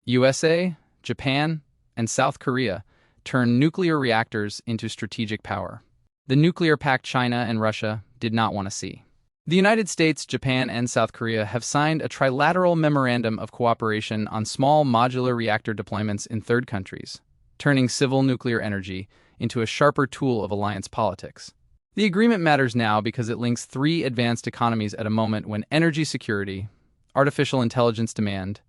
USA, Japan, and South Korea turned nuclear reactors into strategic power. The nuclear pact China and Russia did not want to see. The United States, Japan, and South Korea have signed a trilateral memorandum of cooperation on small modular reactor deployments in third countries, turning civil nuclear energy into a sharper tool of alliance politics. The agreement matters now because it links three advanced economies at a moment when energy security, artificial intelligence demand,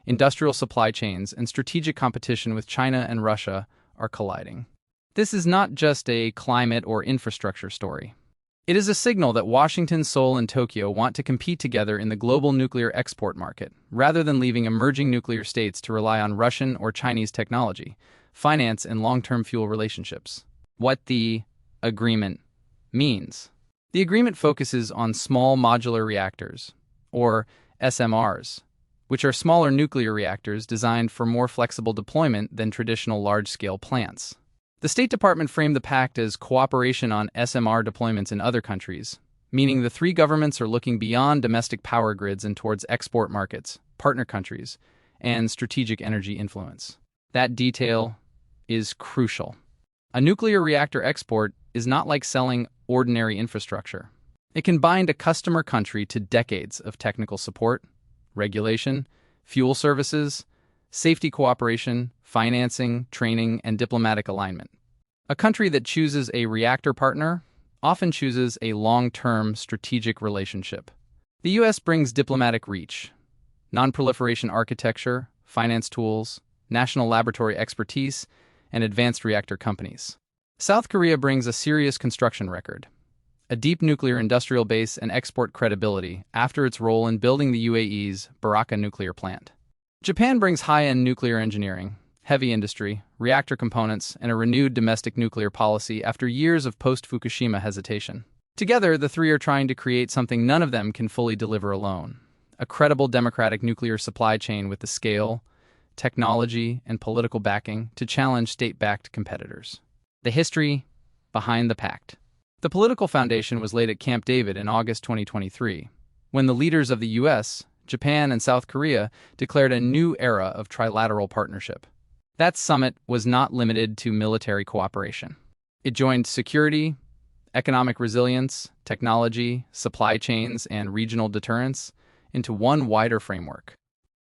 industrial supply chains, and strategic competition with China and Russia are colliding. This is not just a climate or infrastructure story. It is a signal that Washington, Seoul, and Tokyo want to compete together in the global nuclear export market, rather than leaving emerging nuclear states to rely on Russian or Chinese technology, finance, and long-term fuel relationships. What the agreement means. The agreement focuses on small modular reactors, or SMRs, which are smaller nuclear reactors designed for more flexible deployment than traditional large-scale plants. The State Department framed the pact as cooperation on SMR deployments in other countries, meaning the three governments are looking beyond domestic power grids and towards export markets, partner countries, and strategic energy influence. That detail is crucial. A nuclear reactor export is not like selling ordinary infrastructure. It can bind a customer country to decades of technical support, regulation, fuel services, safety cooperation, financing, training, and diplomatic alignment. A country that chooses a reactor partner often chooses a long-term strategic relationship. The U.S. brings diplomatic reach, non-proliferation architecture, finance tools, national laboratory expertise, and advanced reactor companies. South Korea brings a serious construction record, a deep nuclear industrial base, and export credibility after its role in building the UAE's Baraka nuclear plant. Japan brings high-end nuclear engineering, heavy industry, reactor components, and a renewed domestic nuclear policy after years of post-Fukushima hesitation. Together, the three are trying to create something none of them can fully deliver alone: a credible democratic nuclear supply chain with the scale, technology, and political backing to challenge state-backed competitors. The history behind the pact. The political foundation was laid at Camp David in August 2023, when the leaders of the U.S., Japan, and South Korea declared a new era of trilateral partnership. That summit was not limited to military cooperation. It joined security, economic resilience, technology, supply chains, and regional deterrence into one wider framework.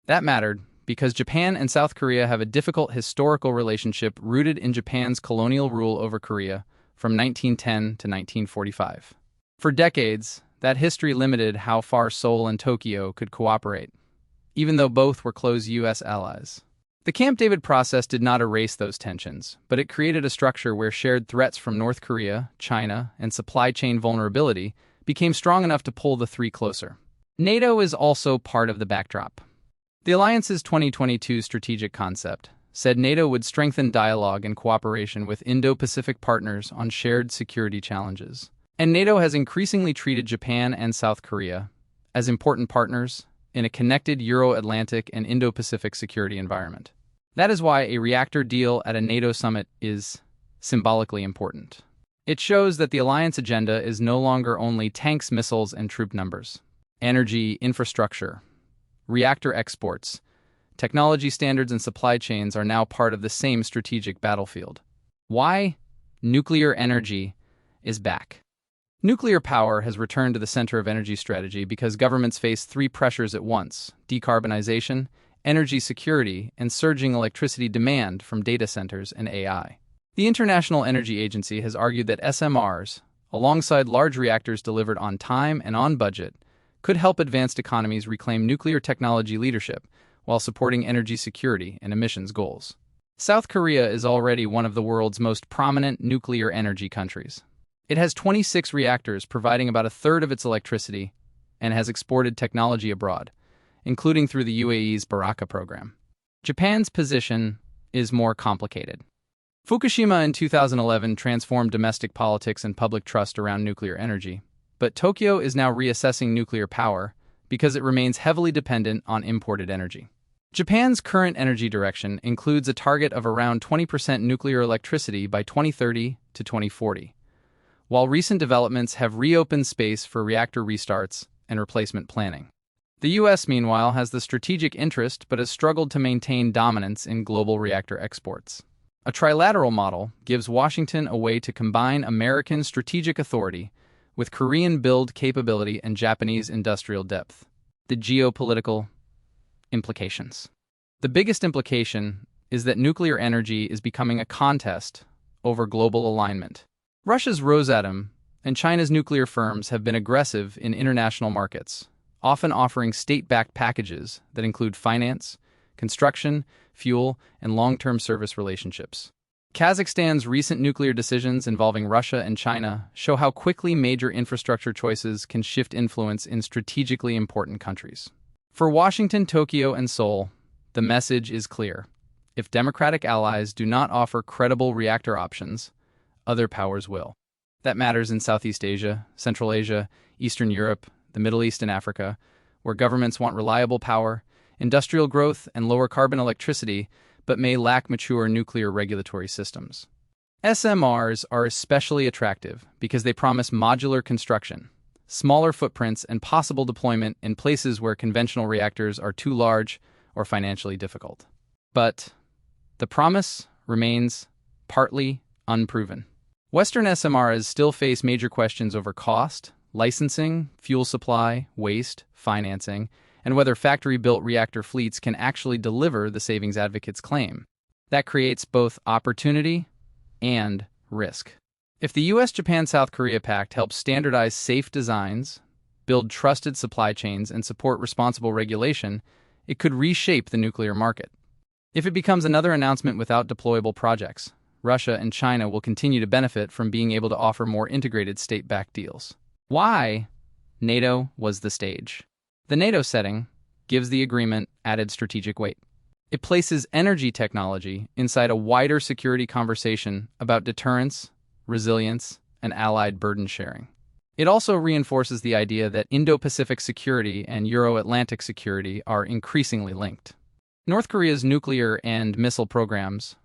That mattered because Japan and South Korea have a difficult historical relationship rooted in Japan's colonial rule over Korea from 1910 to 1945. For decades, that history limited how far Seoul and Tokyo could cooperate, even though both were close U.S. allies. The Camp David process did not erase those tensions, but it created a structure where shared threats from North Korea, China, and supply chain vulnerability became strong enough to pull the three closer. NATO is also part of the backdrop. The alliance's 2022 strategic concept said NATO would strengthen dialogue and cooperation with Indo-Pacific partners on shared security challenges. And NATO has increasingly treated Japan and South Korea as important partners in a connected Euro-Atlantic and Indo-Pacific security environment. That is why a reactor deal at a NATO summit is symbolically important. It shows that the alliance agenda is no longer only tanks, missiles, and troop numbers. Energy, infrastructure, reactor exports, technology standards, and supply chains are now part of the same strategic battlefield. Why? Nuclear energy is back. Nuclear power has returned to the center of energy strategy because governments face three pressures at once: decarbonization, energy security, and surging electricity demand from data centers and AI. The International Energy Agency has argued that SMRs, alongside large reactors delivered on time and on budget, could help advanced economies reclaim nuclear technology leadership while supporting energy security and emissions goals. South Korea is already one of the world's most prominent nuclear energy countries. It has 26 reactors providing about a third of its electricity and has exported technology abroad, including through the UAE's Baraka program. Japan's position is more complicated. Fukushima in 2011 transformed domestic politics and public trust around nuclear energy, but Tokyo is now reassessing nuclear power because it remains heavily dependent on imported energy. Japan's current energy direction includes a target of around 20% nuclear electricity by 2030 to 2040. While recent developments have reopened space for reactor restarts and replacement planning. The U.S., meanwhile, has the strategic interest but has struggled to maintain dominance in global reactor exports. A trilateral model gives Washington a way to combine American strategic authority with Korean build capability and Japanese industrial depth. The geopolitical implications. The biggest implication is that nuclear energy is becoming a contest over global alignment. Russia's Rosatom and China's nuclear firms have been aggressive in international markets, often offering state-backed packages that include finance, construction, fuel, and long-term service relationships. Kazakhstan's recent nuclear decisions involving Russia and China show how quickly major infrastructure choices can shift influence in strategically important countries. For Washington, Tokyo, and Seoul, the message is clear. If democratic allies do not offer credible reactor options, other powers will. That matters in Southeast Asia, Central Asia, Eastern Europe, the Middle East, and Africa, where governments want reliable power, industrial growth, and lower carbon electricity, but may lack mature nuclear regulatory systems. SMRs are especially attractive because they promise modular construction, smaller footprints, and possible deployment in places where conventional reactors are too large or financially difficult. But the promise remains partly unproven. Western SMRs still face major questions over cost, licensing, fuel supply, waste, financing, and whether factory-built reactor fleets can actually deliver the savings advocates claim. That creates both opportunity and risk. If the US-Japan-South Korea Pact helps standardize safe designs, build trusted supply chains, and support responsible regulation, it could reshape the nuclear market. If it becomes another announcement without deployable projects, Russia and China will continue to benefit from being able to offer more integrated state-backed deals. Why? NATO was the stage. The NATO setting gives the agreement added strategic weight. It places energy technology inside a wider security conversation about deterrence, resilience, and allied burden sharing. It also reinforces the idea that Indo-Pacific security and Euro-Atlantic security are increasingly linked. North Korea's nuclear and missile programs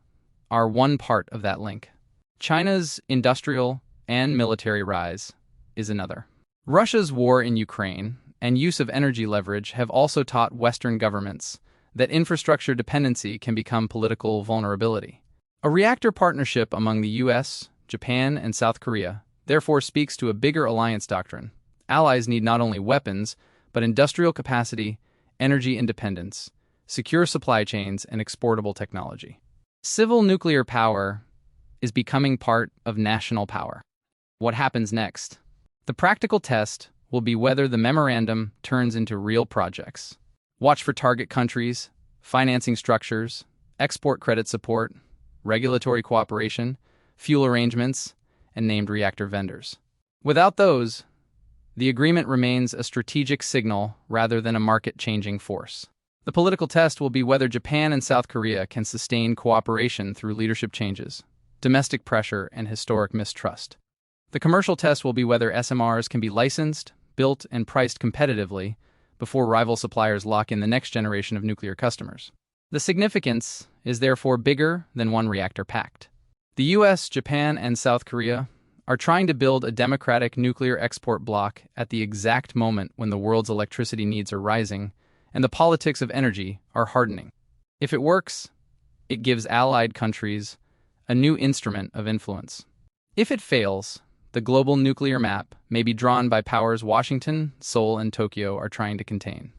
are one part of that link. China's industrial and military rise is another. Russia's war in Ukraine and use of energy leverage have also taught Western governments that infrastructure dependency can become political vulnerability. A reactor partnership among the US, Japan, and South Korea therefore speaks to a bigger alliance doctrine. Allies need not only weapons, but industrial capacity, energy independence, secure supply chains, and exportable technology. Civil nuclear power is becoming part of national power. What happens next? The practical test will be whether the memorandum turns into real projects. Watch for target countries, financing structures, export credit support, regulatory cooperation, fuel arrangements, and named reactor vendors. Without those, the agreement remains a strategic signal rather than a market-changing force. The political test will be whether Japan and South Korea can sustain cooperation through leadership changes, domestic pressure, and historic mistrust. The commercial test will be whether SMRs can be licensed, built, and priced competitively before rival suppliers lock in the next generation of nuclear customers. The significance is therefore bigger than one reactor pact. The US, Japan, and South Korea are trying to build a democratic nuclear export bloc at the exact moment when the world's electricity needs are rising and the politics of energy are hardening. If it works, it gives allied countries a new instrument of influence. If it fails, the global nuclear map may be drawn by powers Washington, Seoul, and Tokyo are trying to contain.